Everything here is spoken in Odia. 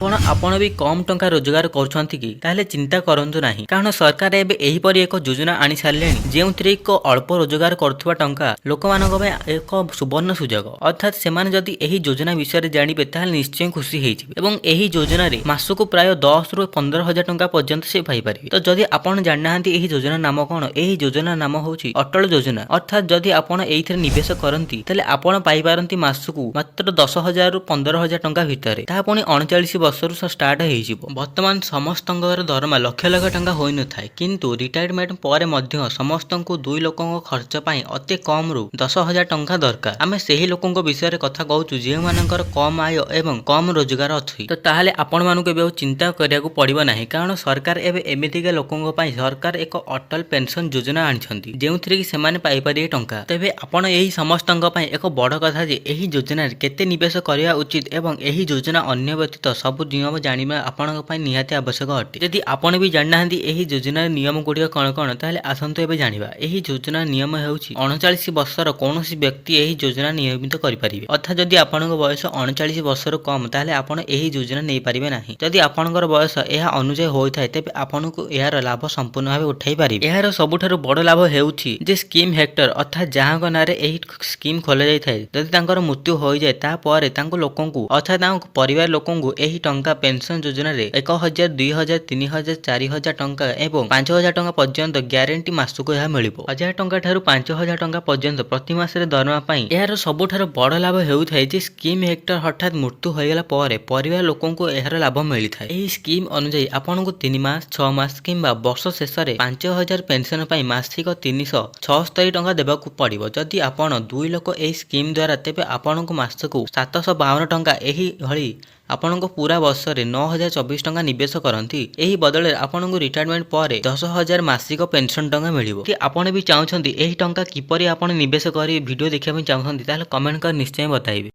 ଆପଣ ବି କମ୍ ଟଙ୍କା ରୋଜଗାର କରୁଛନ୍ତି କି? ତାହେଲେ ଚିନ୍ତା କରନ୍ତୁ ନାହିଁ, କାରଣ ସରକାର ଏବେ ଏହିପରି ଏକ ଯୋଜନା ଆଣି ସାରିଲେଣି ଯେଉଁଥିରେ ଏକ ଅଳ୍ପ ରୋଜଗାର କରୁଥିବା ଟଙ୍କା ଲୋକମାନଙ୍କ ପାଇଁ ଏକ ସୁବର୍ଣ୍ଣ ସୁଯୋଗ। ଅର୍ଥାତ୍ ସେମାନେ ଯଦି ଏହି ଯୋଜନା ବିଷୟରେ ଜାଣିବେ ତାହେଲେ ନିଶ୍ଚୟ ଖୁସି ହେଇଯିବେ ଏବଂ ଏହି ଯୋଜନାରେ ମାସକୁ ପ୍ରାୟ 10 ରୁ 15 ହଜାର ଟଙ୍କା ପର୍ଯ୍ୟନ୍ତ ସେ ପାଇପାରିବେ। ତ ଯଦି ଆପଣ ଜାଣିନାହାନ୍ତି ଏହି ଯୋଜନା ନାମ କଣ, ଏହି ଯୋଜନା ନାମ ହେଉଛି ଅଟଳ ଯୋଜନା। ଅର୍ଥାତ୍ ଯଦି ଆପଣ ଏଇଥିରେ ନିବେଶ କରନ୍ତି ତାହେଲେ ଆପଣ ପାଇପାରନ୍ତି ମାସକୁ ମାତ୍ର 10,000 ରୁ 15,000 ଟଙ୍କା ଭିତରେ। ତାହା ପୁଣି 39 ବର୍ଷରୁ ଷ୍ଟାର୍ଟ ହେଇଯିବ। ବର୍ତ୍ତମାନ ସମସ୍ତଙ୍କର ଦରମା ଲକ୍ଷ ଲକ୍ଷ ଟଙ୍କା ହୋଇନଥାଏ, କିନ୍ତୁ ରିଟାୟାରମେଣ୍ଟ ପରେ ମଧ୍ୟ ସମସ୍ତଙ୍କୁ 2 ଲୋକଙ୍କ ଖର୍ଚ୍ଚ ପାଇଁ ଅତି କମରୁ 10,000 ଟଙ୍କା ଦରକାର। ଆମେ ସେହି ଲୋକଙ୍କ ବିଷୟରେ କଥା କହୁଛୁ ଯେଉଁମାନଙ୍କର କମ ଆୟ ଏବଂ କମ ରୋଜଗାର ଅଛି। ତ ତାହେଲେ ଆପଣମାନଙ୍କୁ ଏବେ ଆଉ ଚିନ୍ତା କରିବାକୁ ପଡିବ ନାହିଁ, କାରଣ ସରକାର ଏବେ ଏମିତିକା ଲୋକଙ୍କ ପାଇଁ ସରକାର ଏକ ଅଟଳ ପେନସନ ଯୋଜନା ଆଣିଛନ୍ତି ଯେଉଁଥିରେ କି ସେମାନେ ପାଇପାରିବେ ଟଙ୍କା। ତେବେ ଆପଣ ଏହି ସମସ୍ତଙ୍କ ପାଇଁ ଏକ ବଡ କଥା ଯେ ଏହି ଯୋଜନାରେ କେତେ ନିବେଶ କରିବା ଉଚିତ ଏବଂ ଏହି ଯୋଜନା ଅନ୍ୟ ବ୍ୟତୀତ ସବୁ ନିୟମ ଜାଣିବା ଆପଣଙ୍କ ପାଇଁ ନିହାତି ଆବଶ୍ୟକ ଅଟେ। ଯଦି ଆପଣ ବି ଜାଣିନାହାନ୍ତି ଏହି ଯୋଜନାର ନିୟମ ଗୁଡ଼ିକ କଣ କଣ, ତାହେଲେ ଆସନ୍ତୁ ଏବେ ଜାଣିବା। ଏହି ଯୋଜନାର ନିୟମ ହେଉଛି 39 ବର୍ଷର କୌଣସି ବ୍ୟକ୍ତି ଏହି ଯୋଜନା ନିୟମିତ କରିପାରିବେ। ଅର୍ଥାତ୍ ଯଦି ଆପଣଙ୍କ ବୟସ 39 ବର୍ଷରୁ କମ ତାହେଲେ ଆପଣ ଏହି ଯୋଜନା ନେଇପାରିବେ ନାହିଁ। ଯଦି ଆପଣଙ୍କର ବୟସ ଏହା ଅନୁଯାୟୀ ହୋଇଥାଏ ତେବେ ଆପଣଙ୍କୁ ଏହାର ଲାଭ ସମ୍ପୂର୍ଣ୍ଣ ଭାବେ ଉଠାଇ ପାରିବେ। ଏହାର ସବୁଠାରୁ ବଡ ଲାଭ ହେଉଛି ଯେ ସ୍କିମ୍ ହେକ୍ଟର, ଅର୍ଥାତ୍ ଯାହାଙ୍କ ନାଁରେ ଏହି ସ୍କିମ୍ ଖୋଲାଯାଇଥାଏ ଯଦି ତାଙ୍କର ମୃତ୍ୟୁ ହୋଇଯାଏ ତାପରେ ତାଙ୍କ ଲୋକଙ୍କୁ ଅର୍ଥାତ୍ ତାଙ୍କ ପରିବାର ଲୋକଙ୍କୁ ଏହି ଟଙ୍କା ପେନସନ ଯୋଜନାରେ 1,000, 2,000, 3,000, 4,000 ଟଙ୍କା ଏବଂ 5,000 ଟଙ୍କା ପର୍ଯ୍ୟନ୍ତ ଗ୍ୟାରେଣ୍ଟି ମାସକୁ ଏହା ମିଳିବ। 1,000 ଟଙ୍କା ଠାରୁ 5,000 ଟଙ୍କା ପର୍ଯ୍ୟନ୍ତ ପ୍ରତି ମାସରେ ଦରମା ପାଇଁ ଏହାର ସବୁଠାରୁ ବଡ ଲାଭ ହେଉଥାଏ ଯେ ସ୍କିମ୍ ହେକ୍ଟର ହଠାତ୍ ମୃତ୍ୟୁ ହୋଇଗଲା ପରେ ପରିବାର ଲୋକଙ୍କୁ ଏହାର ଲାଭ ମିଳିଥାଏ। ଏହି ସ୍କିମ୍ ଅନୁଯାୟୀ ଆପଣଙ୍କୁ 3 ମାସ, 6 ମାସ କିମ୍ବା ବର୍ଷ ଶେଷରେ 5,000 ପେନସନ ପାଇଁ ମାସିକ 376 ଟଙ୍କା ଦେବାକୁ ପଡିବ। ଯଦି ଆପଣ 2 ଲୋକ ଏହି ସ୍କିମ୍ ଦ୍ୱାରା ତେବେ ଆପଣଙ୍କୁ ମାସକୁ 752 ଟଙ୍କା ଏହିଭଳି ଆପଣଙ୍କ ପୁରା ବର୍ଷରେ 9,024 ଟଙ୍କା ନିବେଶ କରନ୍ତି। ଏହି ବଦଳରେ ଆପଣଙ୍କୁ ରିଟାୟାରମେଣ୍ଟ ପରେ 10,000 ମାସିକ ପେନସନ ଟଙ୍କା ମିଳିବ। କି ଆପଣ ବି ଚାହୁଁଛନ୍ତି ଏହି ଟଙ୍କା କିପରି ଆପଣ ନିବେଶ କରି ଭିଡିଓ ଦେଖିବା ପାଇଁ ଚାହୁଁଛନ୍ତି ତାହେଲେ କମେଣ୍ଟ କରି ନିଶ୍ଚୟ ବତାଇବେ।